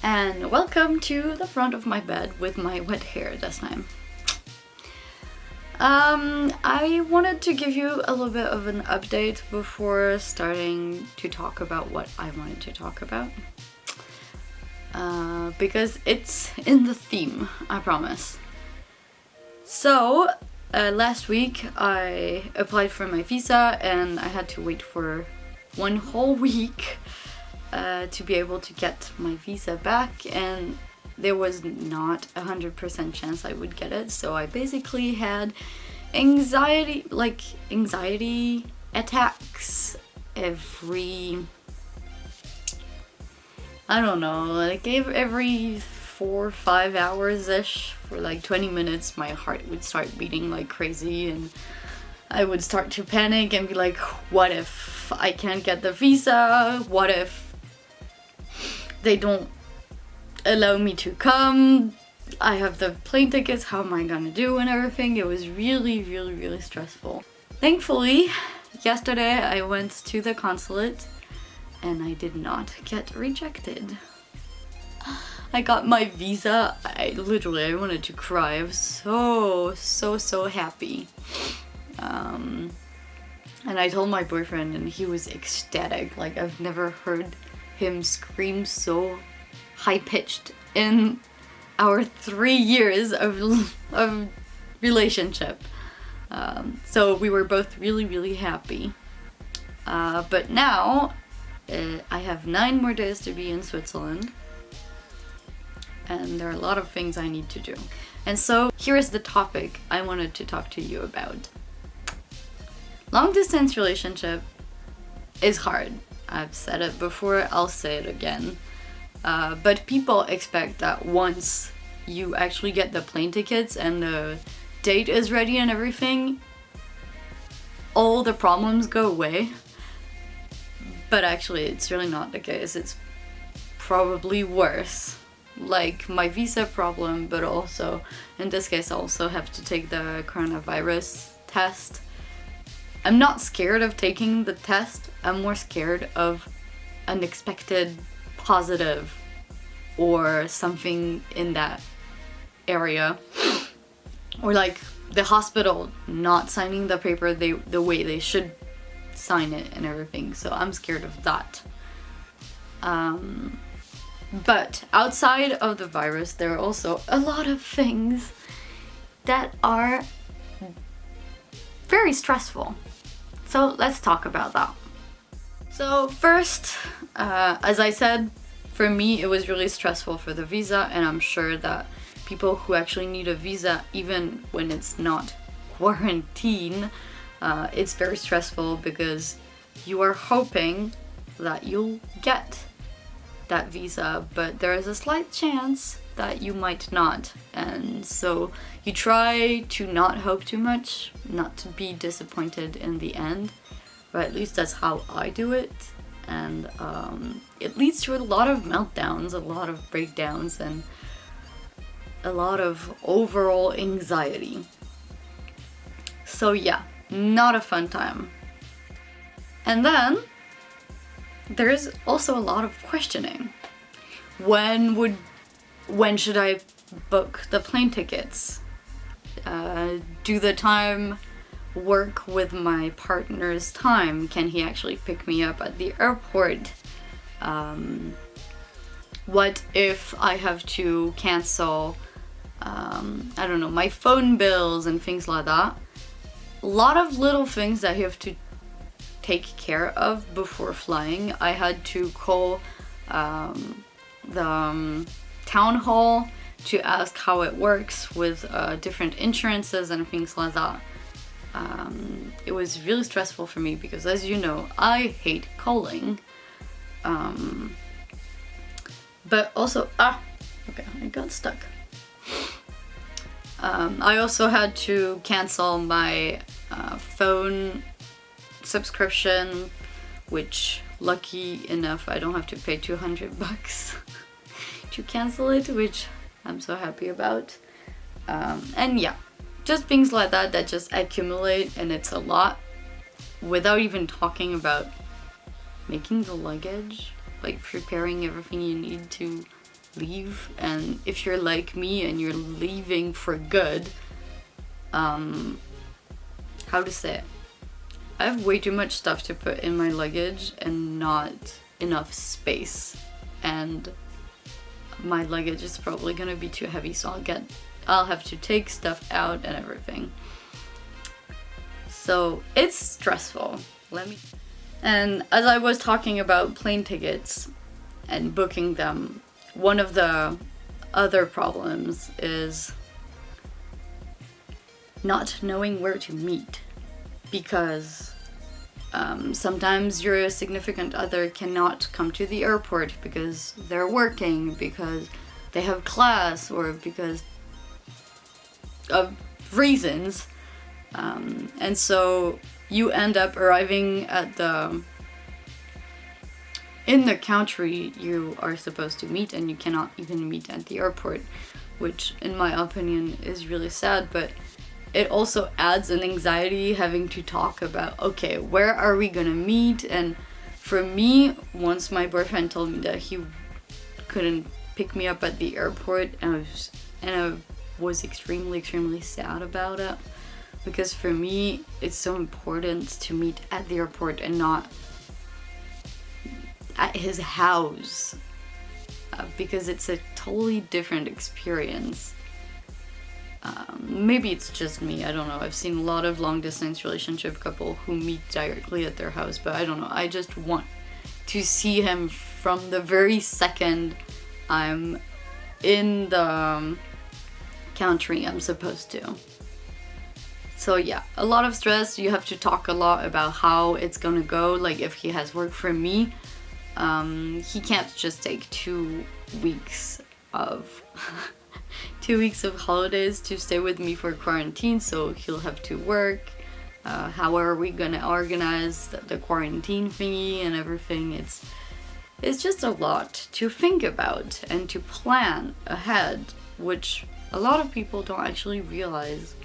and welcome to the front of my bed with my wet hair this time. I wanted to give you a little bit of an update before starting to talk about what I wanted to talk about. Because it's in the theme, I promise. So, last week I applied for my visa and I had to wait for 1 whole week to be able to get my visa back, and there was not 100% chance I would get it, so I basically had anxiety attacks every, I don't know, like every 4 or 5 hours ish. For like 20 minutes my heart would start beating like crazy and I would start to panic and be like, what if I can't get the visa? What if they don't allow me to come? I have the plane tickets, how am I gonna do and everything? It was really stressful. Thankfully, yesterday I went to the consulate and I did not get rejected. I got my visa. I wanted to cry. I was so happy. And I told my boyfriend and he was ecstatic. Like, I've never heard him scream so high-pitched in our 3 years of relationship. So we were both really happy. But now I have 9 more days to be in Switzerland. And there are a lot of things I need to do. And so here is the topic I wanted to talk to you about. Long distance relationship is hard. I've said it before, I'll say it again. But people expect that once you actually get the plane tickets and the date is ready and everything, all the problems go away. But actually it's really not the case. It's probably worse. Like my visa problem, but also in this case I also have to take the coronavirus test. I'm not scared of taking the test, I'm more scared of unexpected positive or something in that area, or like the hospital not signing the paper the way they should sign it and everything, so I'm scared of that. But outside of the virus, there are also a lot of things that are very stressful. So let's talk about that. So first, as I said, for me it was really stressful for the visa, and I'm sure that people who actually need a visa, even when it's not quarantine, it's very stressful because you are hoping that you'll get that visa, but there is a slight chance that you might not, and so you try to not hope too much, not to be disappointed in the end, or at least that's how I do it, and it leads to a lot of meltdowns, a lot of breakdowns, and a lot of overall anxiety. So yeah, not a fun time. And then there's also a lot of questioning. When should I book the plane tickets? Do the time work with my partner's time? Can he actually pick me up at the airport? What if I have to cancel, I don't know, my phone bills and things like that? A lot of little things that you have to take care of before flying. I had to call the town hall to ask how it works with different insurances and things like that. It was really stressful for me because, as you know, I hate calling. But also, okay, I got stuck. I also had to cancel my phone subscription, which lucky enough I don't have to pay $200 to cancel it, which I'm so happy about. And yeah, just things like that that just accumulate, and it's a lot, without even talking about making the luggage, like preparing everything you need to leave. And if you're like me and you're leaving for good, how to say it? I have way too much stuff to put in my luggage and not enough space. And my luggage is probably gonna be too heavy, so I'll have to take stuff out and everything. So it's stressful. And as I was talking about plane tickets and booking them, one of the other problems is not knowing where to meet, because sometimes your significant other cannot come to the airport because they're working, because they have class, or because of reasons. And so you end up arriving in the country you are supposed to meet, and you cannot even meet at the airport, which in my opinion is really sad. But it also adds an anxiety having to talk about, okay, where are we gonna meet? And for me, once my boyfriend told me that he couldn't pick me up at the airport, and I was extremely sad about it, because for me it's so important to meet at the airport and not at his house, because it's a totally different experience. Maybe it's just me, I don't know. I've seen a lot of long distance relationship couple who meet directly at their house, but I don't know. I just want to see him from the very second I'm in the country I'm supposed to. So yeah, a lot of stress. You have to talk a lot about how it's gonna go. Like if he has work for me, he can't just take 2 weeks of 2 weeks of holidays to stay with me for quarantine, so he'll have to work. How are we gonna organize the quarantine thingy and everything? It's just a lot to think about and to plan ahead, which a lot of people don't actually realize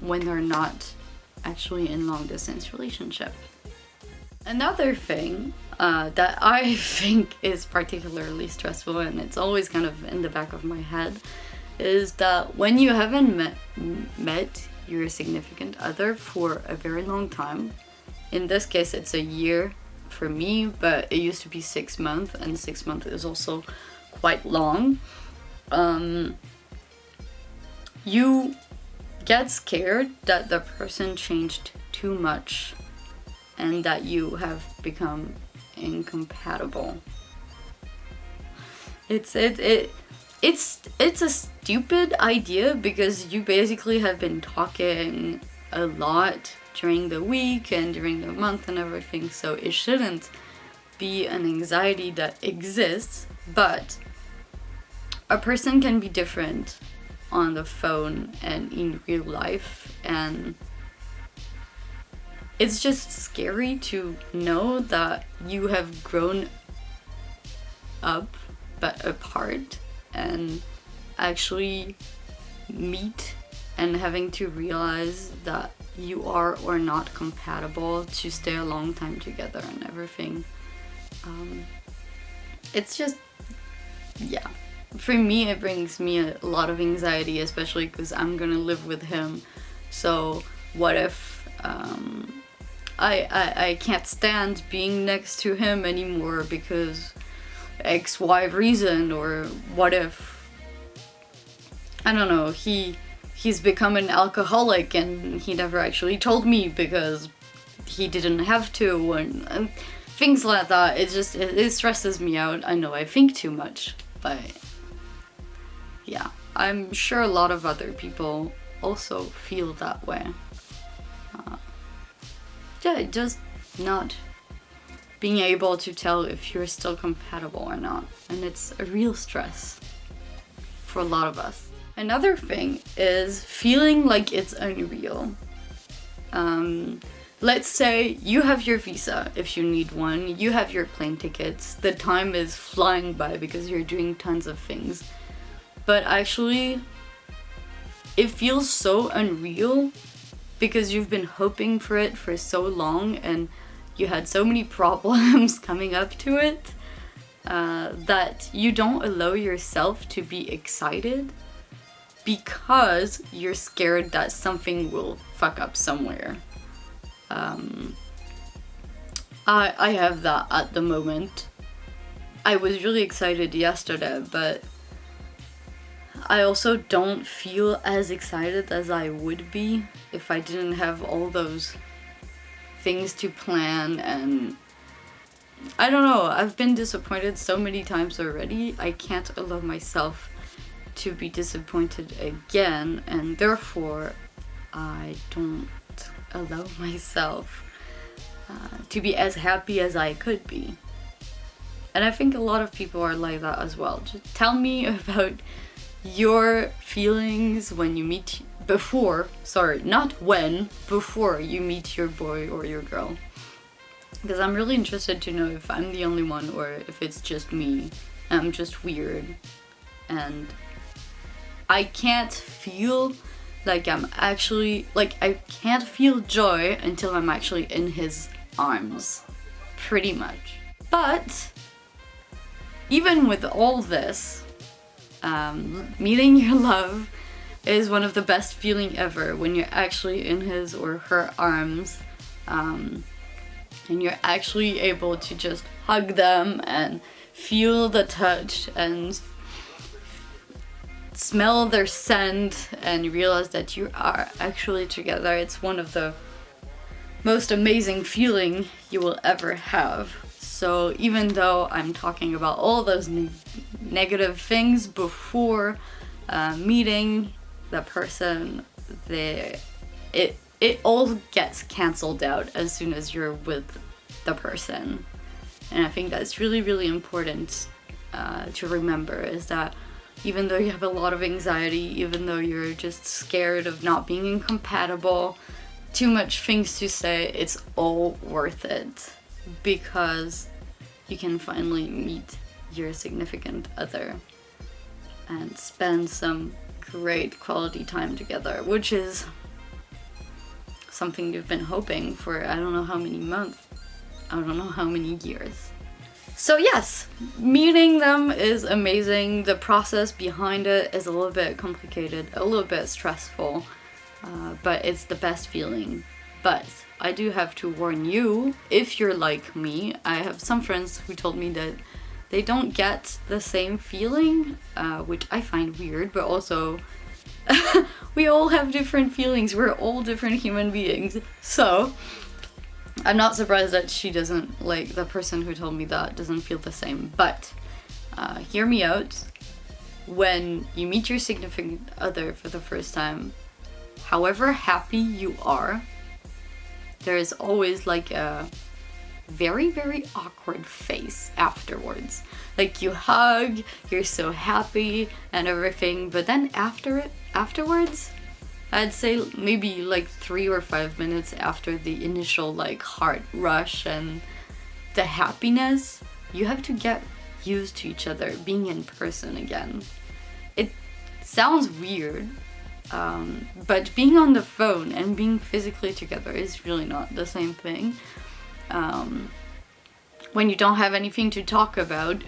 when they're not actually in long distance relationship. Another thing that I think is particularly stressful, and it's always kind of in the back of my head, is that when you haven't met your significant other for a very long time, in this case it's a year for me, but it used to be 6 months, and 6 months is also quite long, you get scared that the person changed too much and that you have become incompatible. It's a stupid idea, because you basically have been talking a lot during the week and during the month and everything, so it shouldn't be an anxiety that exists. But a person can be different on the phone and in real life, and it's just scary to know that you have grown up but apart, and actually meet and having to realize that you are or not compatible to stay a long time together and everything. It's just, yeah. For me, it brings me a lot of anxiety, especially because I'm gonna live with him. So what if I can't stand being next to him anymore because XY reason? Or what if, I don't know, he's become an alcoholic and he never actually told me because he didn't have to, and things like that. It stresses me out. I know I think too much, but yeah, I'm sure a lot of other people also feel that way. Yeah, just not being able to tell if you're still compatible or not. And it's a real stress for a lot of us. Another thing is feeling like it's unreal. Let's say you have your visa, if you need one, you have your plane tickets, the time is flying by because you're doing tons of things. But actually, it feels so unreal because you've been hoping for it for so long and you had so many problems coming up to it that you don't allow yourself to be excited because you're scared that something will fuck up somewhere. I have that at the moment. I was really excited yesterday, but I also don't feel as excited as I would be if I didn't have all those things to plan. And I don't know, I've been disappointed so many times already. I can't allow myself to be disappointed again, and therefore I don't allow myself to be as happy as I could be. And I think a lot of people are like that as well. Just tell me about your feelings when you meet, before you meet your boy or your girl. Because I'm really interested to know if I'm the only one or if it's just me. I'm just weird. And I can't feel like I'm actually, like, I can't feel joy until I'm actually in his arms. Pretty much. But even with all this, meeting your love is one of the best feeling ever when you're actually in his or her arms, and you're actually able to just hug them and feel the touch and smell their scent and realize that you are actually together. It's one of the most amazing feeling you will ever have. So even though I'm talking about all those negative things before meeting the person, it all gets cancelled out as soon as you're with the person. And I think that's really, really important to remember, is that even though you have a lot of anxiety, even though you're just scared of not being incompatible, too much things to say, it's all worth it. Because you can finally meet your significant other and spend some great quality time together, which is something you've been hoping for I don't know how many months, I don't know how many years. So yes, meeting them is amazing. The process behind it is a little bit complicated, a little bit stressful, but it's the best feeling. But I do have to warn you, if you're like me, I have some friends who told me that they don't get the same feeling, which I find weird, but also we all have different feelings. We're all different human beings. So I'm not surprised that she doesn't, like, the person who told me that doesn't feel the same. But hear me out. When you meet your significant other for the first time, however happy you are, there is always like a very, very awkward face afterwards. Like, you hug, you're so happy and everything, but then afterwards, I'd say maybe like 3 or 5 minutes after the initial like heart rush and the happiness, you have to get used to each other being in person again. It sounds weird, but being on the phone and being physically together is really not the same thing. When you don't have anything to talk about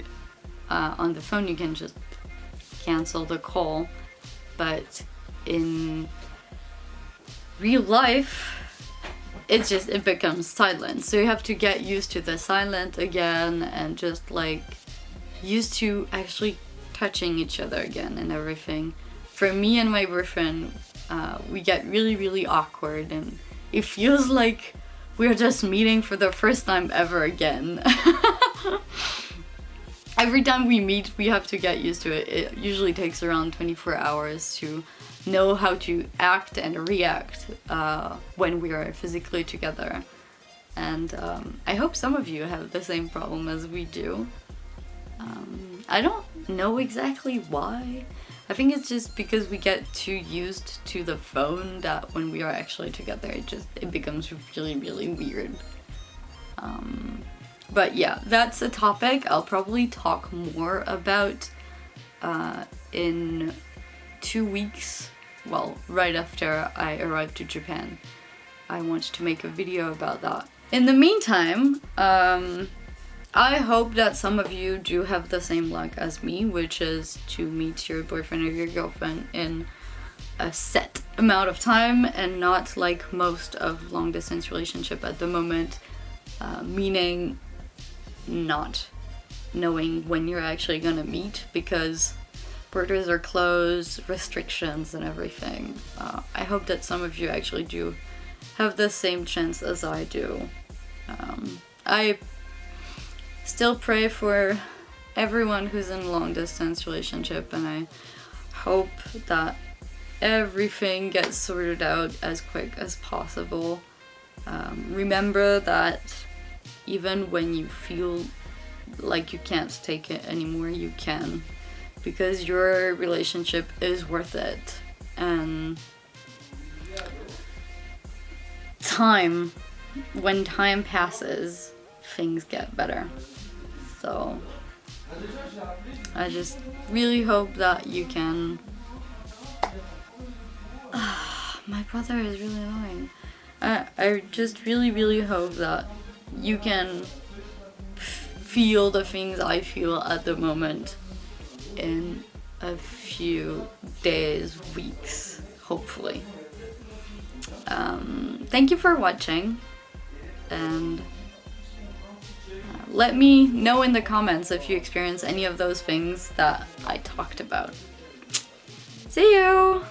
on the phone, you can just cancel the call. But in real life, it becomes silent. So you have to get used to the silent again and just like used to actually touching each other again and everything. For me and my boyfriend, we get really, really awkward, and it feels like we're just meeting for the first time ever again. Every time we meet, we have to get used to it. It usually takes around 24 hours to know how to act and react when we are physically together. And I hope some of you have the same problem as we do. I don't know exactly why. I think it's just because we get too used to the phone that when we are actually together, it becomes really, really weird. But yeah, that's a topic I'll probably talk more about in 2 weeks. Well, right after I arrived to Japan. I want to make a video about that. In the meantime, I hope that some of you do have the same luck as me, which is to meet your boyfriend or your girlfriend in a set amount of time and not like most of long distance relationship at the moment, meaning not knowing when you're actually gonna meet because borders are closed, restrictions and everything. I hope that some of you actually do have the same chance as I do. I still pray for everyone who's in a long distance relationship, and I hope that everything gets sorted out as quick as possible. Remember that even when you feel like you can't take it anymore, you can, because your relationship is worth it. And when time passes, things get better. So I just really hope that you can. My brother is really annoying. I just really hope that you can feel the things I feel at the moment in a few days, weeks, hopefully. Thank you for watching, and let me know in the comments if you experience any of those things that I talked about. See you!